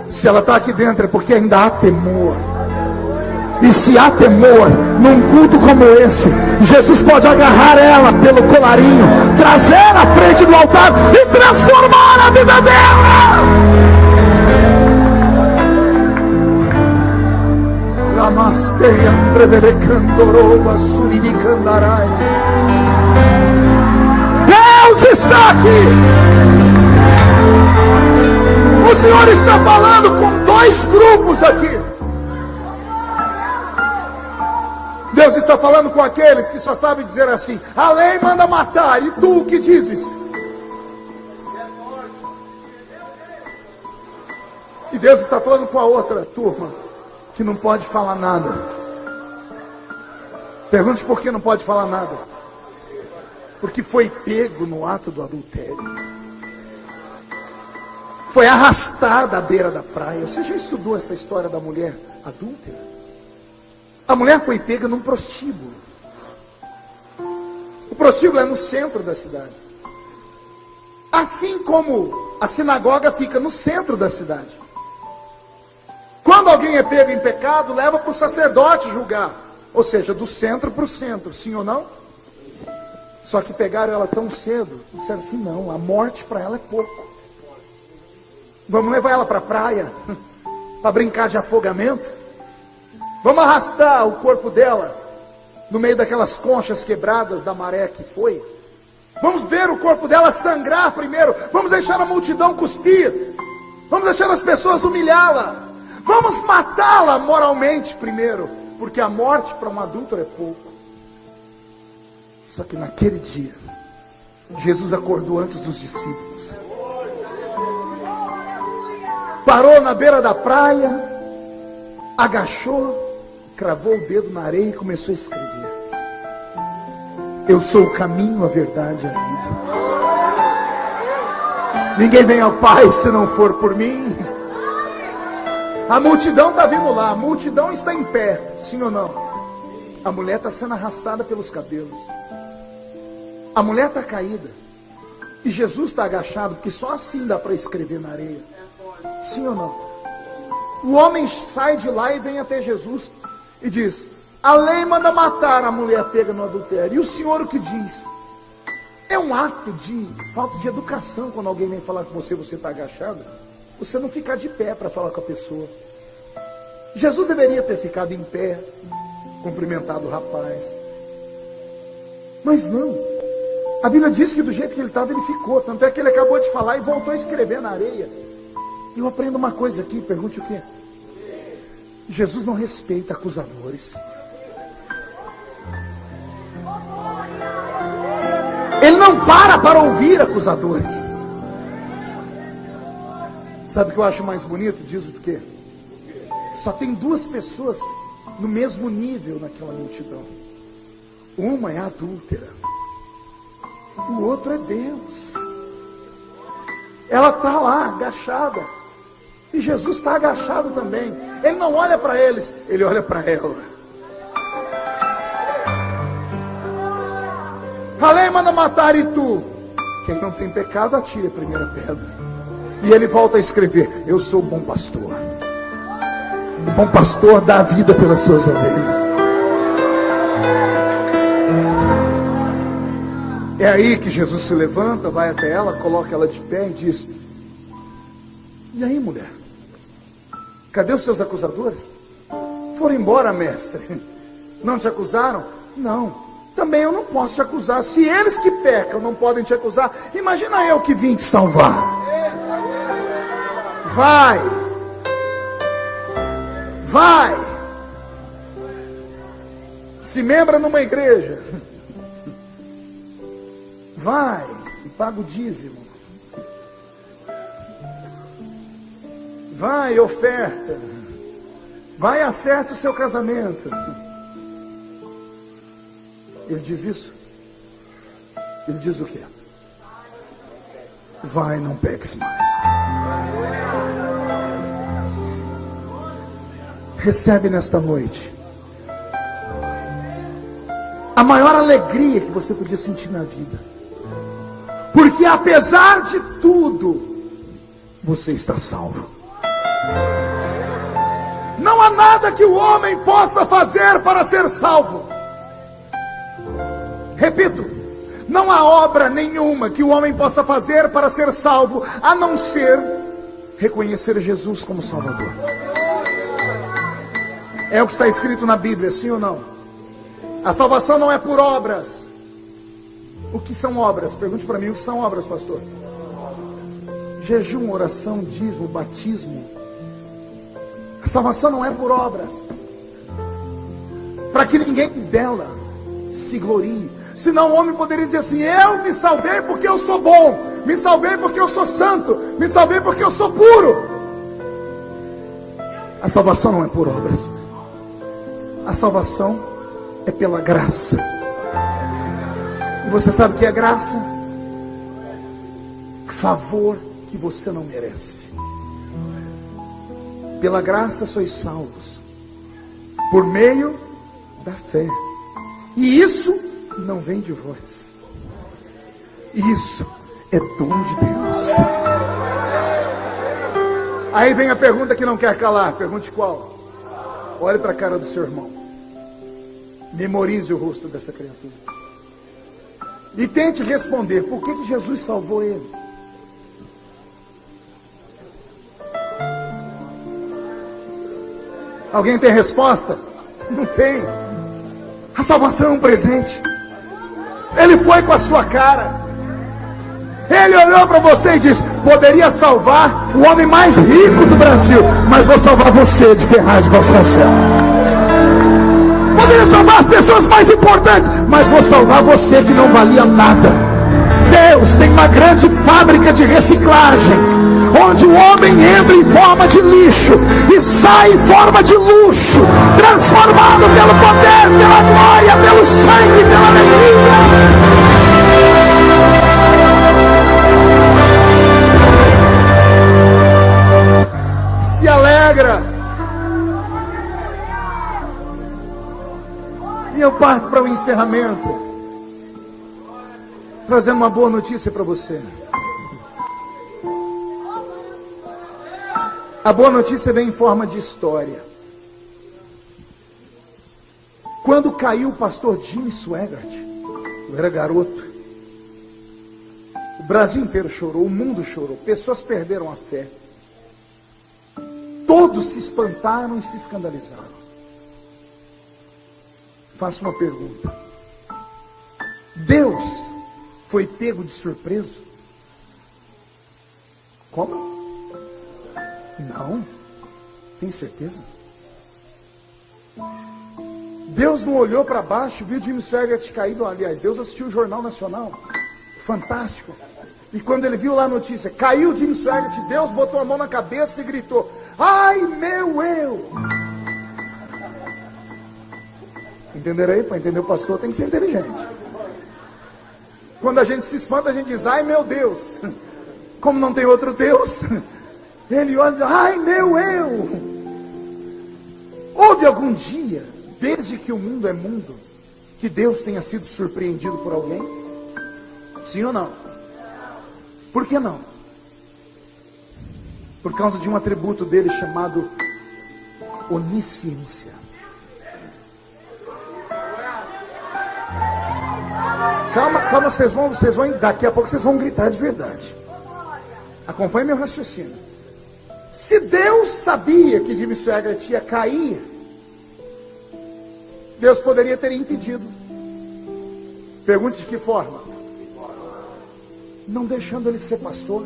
Speaker 1: Se ela está aqui dentro é porque ainda há temor. E se há temor num culto como esse, Jesus pode agarrar ela pelo colarinho, trazer à frente do altar e transformar a vida dela. Deus está aqui. O Senhor está falando com dois grupos aqui. Deus está falando com aqueles que só sabem dizer assim: a lei manda matar, e tu o que dizes? E Deus está falando com a outra turma que não pode falar nada. Pergunte por que não pode falar nada. Porque foi pego no ato do adultério, foi arrastada à beira da praia. Você já estudou essa história da mulher adúltera? A mulher foi pega num prostíbulo. O prostíbulo é no centro da cidade. Assim como a sinagoga fica no centro da cidade. Quando alguém é pego em pecado, leva para o sacerdote julgar. Ou seja, do centro para o centro, sim ou não? Só que pegaram ela tão cedo, disseram assim: não, a morte para ela é pouco. Vamos levar ela para a praia, para brincar de afogamento. Vamos arrastar o corpo dela no meio daquelas conchas quebradas da maré que foi. Vamos ver o corpo dela sangrar primeiro. Vamos deixar a multidão cuspir. Vamos deixar as pessoas humilhá-la. Vamos matá-la moralmente primeiro, porque a morte para um adulto é pouco. Só que naquele dia, Jesus acordou antes dos discípulos. Parou na beira da praia, agachou, cravou o dedo na areia e começou a escrever: eu sou o caminho, a verdade e a vida. Ninguém vem ao Pai se não for por mim. A multidão está vindo lá, a multidão está em pé, sim ou não? A mulher está sendo arrastada pelos cabelos. A mulher está caída. E Jesus está agachado, porque só assim dá para escrever na areia. Sim ou não? O homem sai de lá e vem até Jesus e diz: a lei manda matar a mulher pega no adultério. E o Senhor o que diz? É um ato de falta de educação. Quando alguém vem falar com você, você está agachado, você não ficar de pé para falar com a pessoa. Jesus deveria ter ficado em pé, cumprimentado o rapaz. Mas não. A Bíblia diz que do jeito que ele estava, ele ficou. Tanto é que ele acabou de falar e voltou a escrever na areia. E eu aprendo uma coisa aqui, pergunte o quê? Jesus não respeita acusadores. Ele não para ouvir acusadores. Sabe o que eu acho mais bonito? Diz o quê? Só tem duas pessoas no mesmo nível naquela multidão. Uma é adúltera, o outro é Deus. Ela está lá agachada, e Jesus está agachado também. Ele não olha para eles, ele olha para ela. A lei manda matar e tu. Quem não tem pecado, atire a primeira pedra. E ele volta a escrever: eu sou o bom pastor. O bom pastor dá a vida pelas suas ovelhas. É aí que Jesus se levanta, vai até ela, coloca ela de pé e diz: e aí, mulher? Cadê os seus acusadores? Foram embora, mestre. Não te acusaram? Não. Também eu não posso te acusar. Se eles que pecam não podem te acusar, imagina eu que vim te salvar. Vai. Vai. Se membra numa igreja. Vai e paga o dízimo. Vai e oferta. Vai e acerta o seu casamento. Ele diz isso? Ele diz o quê? Vai, não peques mais. Recebe nesta noite a maior alegria que você podia sentir na vida. Porque apesar de tudo, você está salvo. Não há nada que o homem possa fazer para ser salvo. Repito, não há obra nenhuma que o homem possa fazer para ser salvo, a não ser reconhecer Jesus como Salvador. É o que está escrito na Bíblia, sim ou não? A salvação não é por obras. O que são obras? Pergunte para mim, o que são obras, pastor? Jejum, oração, dízimo, batismo. A salvação não é por obras, para que ninguém dela se glorie. Senão o homem poderia dizer assim: eu me salvei porque eu sou bom, me salvei porque eu sou santo, me salvei porque eu sou puro. A salvação não é por obras. A salvação é pela graça. E você sabe o que é graça? Favor que você não merece. Pela graça sois salvos, por meio da fé. E isso não vem de vós. Isso é dom de Deus. Aí vem a pergunta que não quer calar. Pergunte qual? Olhe para a cara do seu irmão. Memorize o rosto dessa criatura. E tente responder: por que Jesus salvou ele? Alguém tem resposta? Não tem. A salvação é um presente. Ele foi com a sua cara. Ele olhou para você e disse: poderia salvar o homem mais rico do Brasil, mas vou salvar você de Ferraz de Vasconcelos. Poderia salvar as pessoas mais importantes, mas vou salvar você que não valia nada. Deus tem uma grande fábrica de reciclagem, onde o homem entra em forma de lixo e sai em forma de luxo, transformado pelo poder, pela glória, pelo sangue, pela alegria. Se alegra. E eu parto para o encerramento, trazendo uma boa notícia para você. A boa notícia vem em forma de história. Quando caiu o pastor Jim Swaggart, eu era garoto, o Brasil inteiro chorou, o mundo chorou, pessoas perderam a fé. Todos se espantaram e se escandalizaram. Faço uma pergunta: Deus foi pego de surpresa? Como? Não. Tem certeza? Deus não olhou para baixo, viu Jim Swaggart caído. Aliás, Deus assistiu o Jornal Nacional, fantástico. E quando ele viu lá a notícia, caiu Jim Swaggart, Deus botou a mão na cabeça e gritou: ai meu eu. Entenderam aí? Para entender o pastor tem que ser inteligente. Quando a gente se espanta, a gente diz: ai meu Deus. Como não tem outro Deus, ele olha e diz: ai meu eu. Houve algum dia, desde que o mundo é mundo, que Deus tenha sido surpreendido por alguém? Sim ou não? Por que não? Por causa de um atributo dele chamado onisciência. Calma, vocês vão, daqui a pouco vocês vão gritar de verdade. Acompanhe meu raciocínio. Se Deus sabia que Jimmy Swaggart ia cair, Deus poderia ter impedido. Pergunte de que forma? Não deixando ele ser pastor.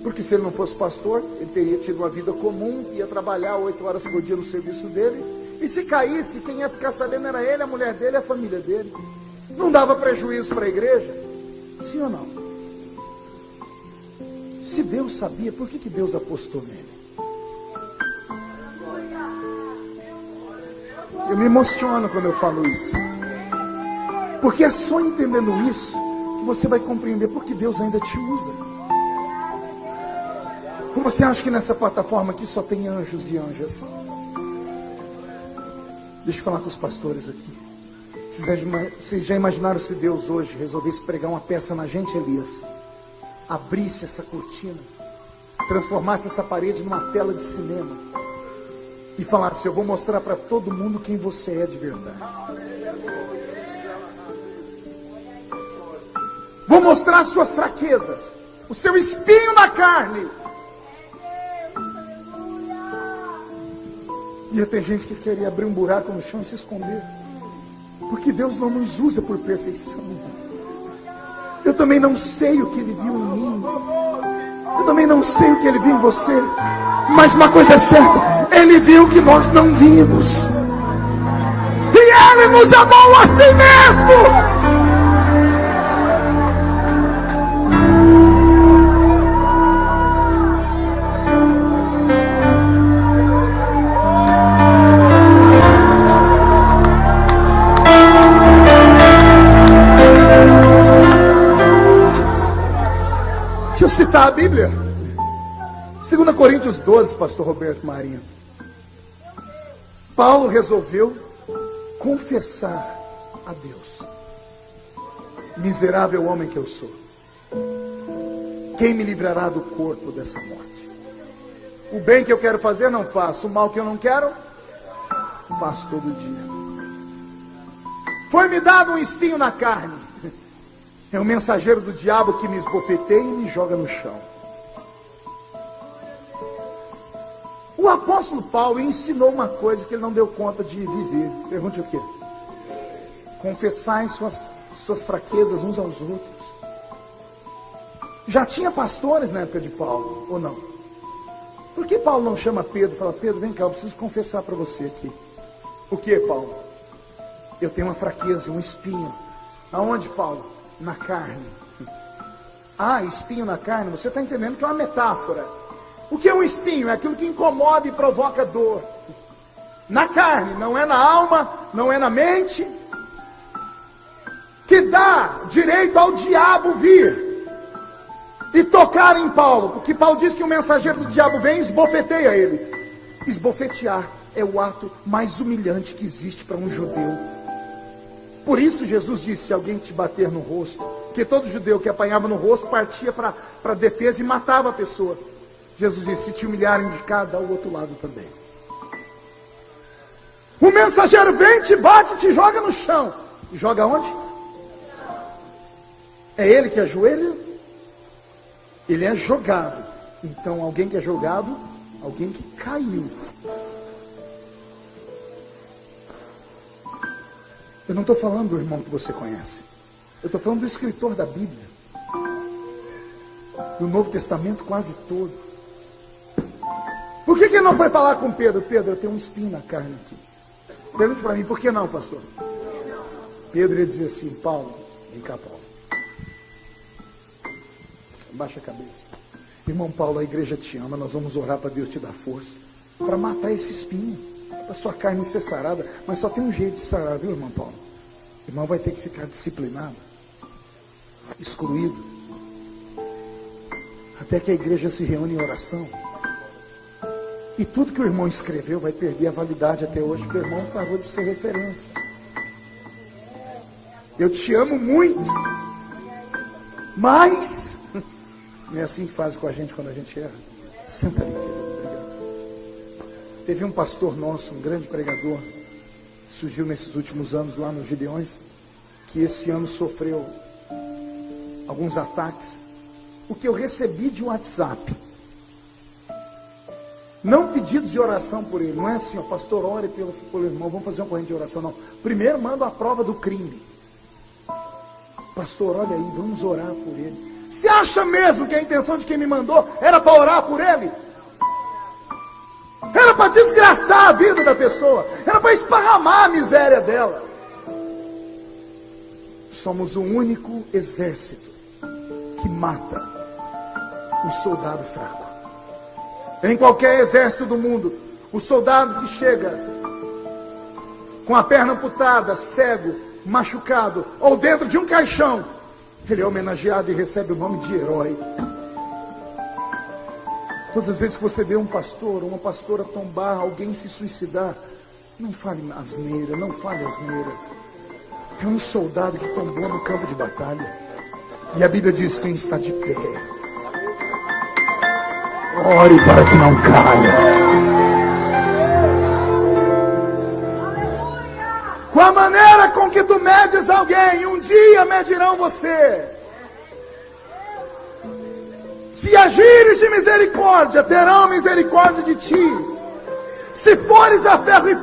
Speaker 1: Porque se ele não fosse pastor, ele teria tido uma vida comum, ia trabalhar 8 horas por dia no serviço dele, e se caísse, quem ia ficar sabendo era ele, a mulher dele, a família dele. Não dava prejuízo para a igreja? Sim ou não? Se Deus sabia, por que Deus apostou nele? Eu me emociono quando eu falo isso, porque é só entendendo isso que você vai compreender por que Deus ainda te usa. Você acha que nessa plataforma aqui só tem anjos e anjas? Deixa eu falar com os pastores aqui. Vocês já imaginaram se Deus hoje resolvesse pregar uma peça na gente, Elias? Abrisse essa cortina, transformasse essa parede numa tela de cinema e falasse: eu vou mostrar para todo mundo quem você é de verdade. Vou mostrar suas fraquezas, o seu espinho na carne. Ia ter gente que queria abrir um buraco no chão e se esconder, porque Deus não nos usa por perfeição. Eu também não sei o que Ele viu em mim, eu também não sei o que Ele viu em você, mas uma coisa é certa: Ele viu o que nós não vimos, e Ele nos amou assim mesmo. Deixa eu citar a Bíblia. 2 Coríntios 12, pastor Roberto Marinho. Paulo resolveu confessar a Deus: miserável homem que eu sou, quem me livrará do corpo dessa morte? O bem que eu quero fazer não faço, o mal que eu não quero faço todo dia. Foi-me dado um espinho na carne, é o mensageiro do diabo que me esbofeteia e me joga no chão. O apóstolo Paulo ensinou uma coisa que ele não deu conta de viver. Pergunte o quê? Confessai suas fraquezas uns aos outros. Já tinha pastores na época de Paulo, ou não? Por que Paulo não chama Pedro e fala: Pedro, vem cá, eu preciso confessar para você aqui. O que, Paulo? Eu tenho uma fraqueza, um espinho. Aonde, Paulo? Na carne. Ah, espinho na carne. Você está entendendo que é uma metáfora. O que é um espinho? É aquilo que incomoda e provoca dor. Na carne, não é na alma, não é na mente, que dá direito ao diabo vir e tocar em Paulo. Porque Paulo diz que o mensageiro do diabo vem e esbofeteia ele. Esbofetear é o ato mais humilhante que existe para um judeu. Por isso Jesus disse: se alguém te bater no rosto, porque todo judeu que apanhava no rosto partia para a defesa e matava a pessoa. Jesus disse: se te humilharem de cá, dá o outro lado também. O mensageiro vem, te bate, te joga no chão. E joga onde? É ele que ajoelha? Ele é jogado. Então alguém que é jogado, alguém que caiu. Eu não estou falando do irmão que você conhece. Eu estou falando do escritor da Bíblia, do Novo Testamento quase todo. Por que ele não foi falar com Pedro? Pedro, eu tenho um espinho na carne aqui. Pergunte para mim, por que não, pastor? Pedro ia dizer assim: Paulo, vem cá, Paulo. Baixa a cabeça. Irmão Paulo, a igreja te ama, nós vamos orar para Deus te dar força para matar esse espinho, para sua carne ser sarada. Mas só tem um jeito de sarar, viu, irmão Paulo? O irmão vai ter que ficar disciplinado, excluído, até que a igreja se reúne em oração. E tudo que o irmão escreveu vai perder a validade até hoje, porque o irmão parou de ser referência. eu te amo muito, mas não é assim que faz com a gente quando a gente erra. Senta ali, querido. Obrigado. Teve um pastor nosso, um grande pregador, que surgiu nesses últimos anos lá nos Gideões, que esse ano sofreu alguns ataques. O que eu recebi de WhatsApp, não pedidos de oração por ele, não é assim, ó, pastor, ore pelo irmão, vamos fazer uma corrente de oração, não. Primeiro manda a prova do crime. Pastor, olha aí, vamos orar por ele. Você acha mesmo que a intenção de quem me mandou era para orar por ele? Era para desgraçar a vida da pessoa, era para esparramar a miséria dela. Somos o único exército que mata um soldado fraco. Em qualquer exército do mundo, o soldado que chega com a perna amputada, cego, machucado, ou dentro de um caixão, ele é homenageado e recebe o nome de herói. Todas as vezes que você vê um pastor ou uma pastora tombar, alguém se suicidar, não fale asneira, não fale asneira. É um soldado que tombou no campo de batalha. E a Bíblia diz: quem está de pé, ore para que não caia. Com a maneira com que tu medes alguém, um dia medirão você. Se agires de misericórdia, terão misericórdia de ti. Se fores a ferro e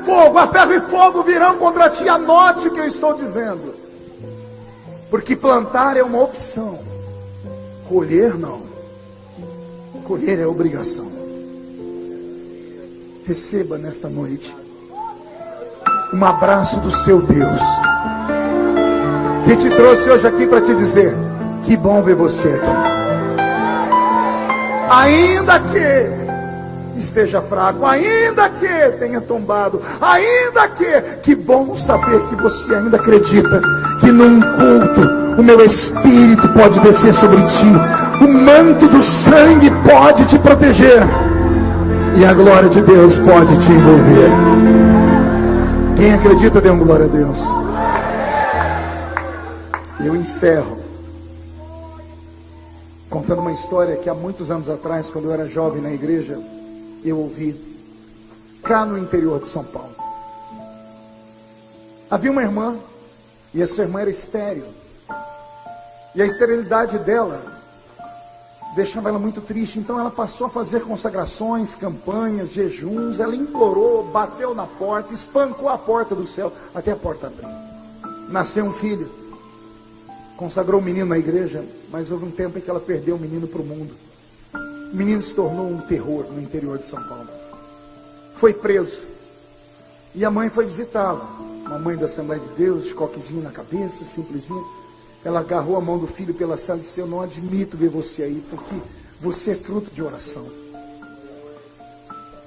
Speaker 1: fogo virão contra ti. Anote o que eu estou dizendo. Porque plantar é uma opção, colher não. Colher é obrigação. Receba nesta noite um abraço do seu Deus, que te trouxe hoje aqui para te dizer: que bom ver você aqui. Ainda que esteja fraco, ainda que tenha tombado, ainda que bom saber que você ainda acredita que num culto o meu Espírito pode descer sobre ti, o manto do sangue pode te proteger e a glória de Deus pode te envolver. Quem acredita, dê uma glória a Deus. Eu encerro contando uma história que há muitos anos atrás, quando eu era jovem na igreja, eu ouvi cá no interior de São Paulo. Havia uma irmã, e essa irmã era estéril, e a esterilidade dela deixava ela muito triste. Então ela passou a fazer consagrações, campanhas, jejuns. Ela implorou, bateu na porta, espancou a porta do céu, até a porta abrir. Nasceu um filho, consagrou o menino na igreja, mas houve um tempo em que ela perdeu o menino para o mundo. O menino se tornou um terror no interior de São Paulo. Foi preso, e a mãe foi visitá-la, uma mãe da Assembleia de Deus, de coquezinho na cabeça, simplesinha. Ela agarrou a mão do filho pela sala e disse: eu não admito ver você aí, porque você é fruto de oração.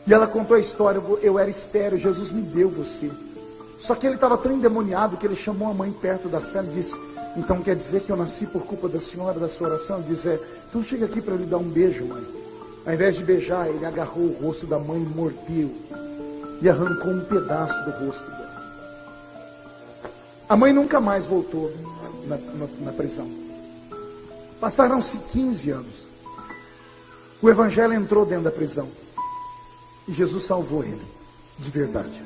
Speaker 1: E ela contou a história: eu era estéril, Jesus me deu você. Só que ele estava tão endemoniado que ele chamou a mãe perto da sala e disse: então quer dizer que eu nasci por culpa da senhora, da sua oração? Ele diz: então chega aqui para eu lhe dar um beijo, mãe. Ao invés de beijar, ele agarrou o rosto da mãe, mordeu e arrancou um pedaço do rosto dela. A mãe nunca mais voltou na prisão. Passaram-se 15 anos. O evangelho entrou dentro da prisão e Jesus salvou ele, de verdade.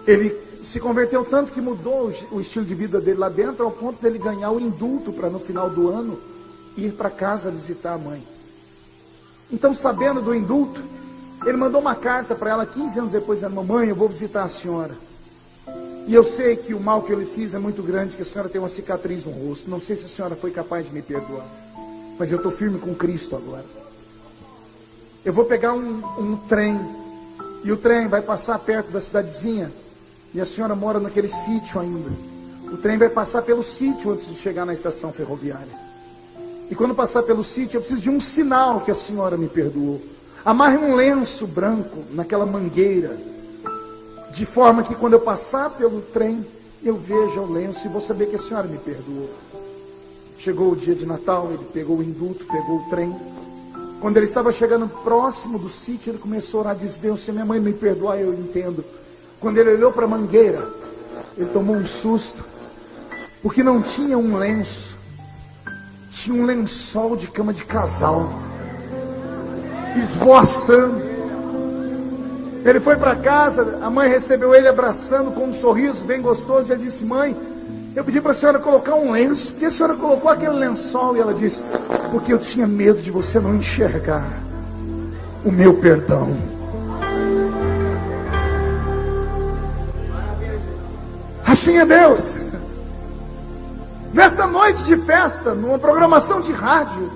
Speaker 1: Ele se converteu tanto que mudou o estilo de vida dele lá dentro, ao ponto dele ganhar o indulto para no final do ano ir para casa visitar a mãe. Então, sabendo do indulto, ele mandou uma carta para ela 15 anos depois, dizendo: mamãe, eu vou visitar a senhora, e eu sei que o mal que eu lhe fiz é muito grande, que a senhora tem uma cicatriz no rosto, não sei se a senhora foi capaz de me perdoar, mas eu estou firme com Cristo agora. Eu vou pegar um trem, e o trem vai passar perto da cidadezinha, e a senhora mora naquele sítio ainda. O trem vai passar pelo sítio antes de chegar na estação ferroviária. E quando passar pelo sítio, eu preciso de um sinal que a senhora me perdoou. Amarre um lenço branco naquela mangueira, de forma que quando eu passar pelo trem, eu veja o lenço e vou saber que a senhora me perdoou. Chegou o dia de Natal, ele pegou o indulto, pegou o trem. Quando ele estava chegando próximo do sítio, ele começou a orar, diz: Deus, se minha mãe me perdoar, eu entendo. Quando ele olhou para a mangueira, ele tomou um susto. porque não tinha um lenço, tinha um lençol de cama de casal, esvoaçando. Ele foi para casa, a mãe recebeu ele abraçando com um sorriso bem gostoso, e ele disse: mãe, eu pedi para a senhora colocar um lenço, porque a senhora colocou aquele lençol? E ela disse: porque eu tinha medo de você não enxergar o meu perdão. Assim é Deus. Nesta noite de festa, numa programação de rádio,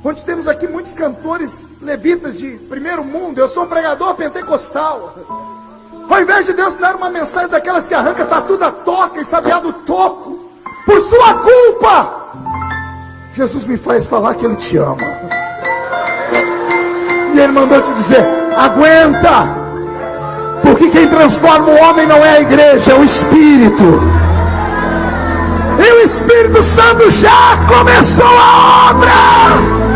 Speaker 1: onde temos aqui muitos cantores levitas de primeiro mundo, eu sou um pregador pentecostal. Ao invés de Deus dar uma mensagem daquelas que arranca tatu da toca e sabiá do toco, por sua culpa, Jesus me faz falar que Ele te ama. E Ele mandou te dizer: aguenta, porque quem transforma o homem não é a igreja, é o Espírito. E o Espírito Santo já começou a obra.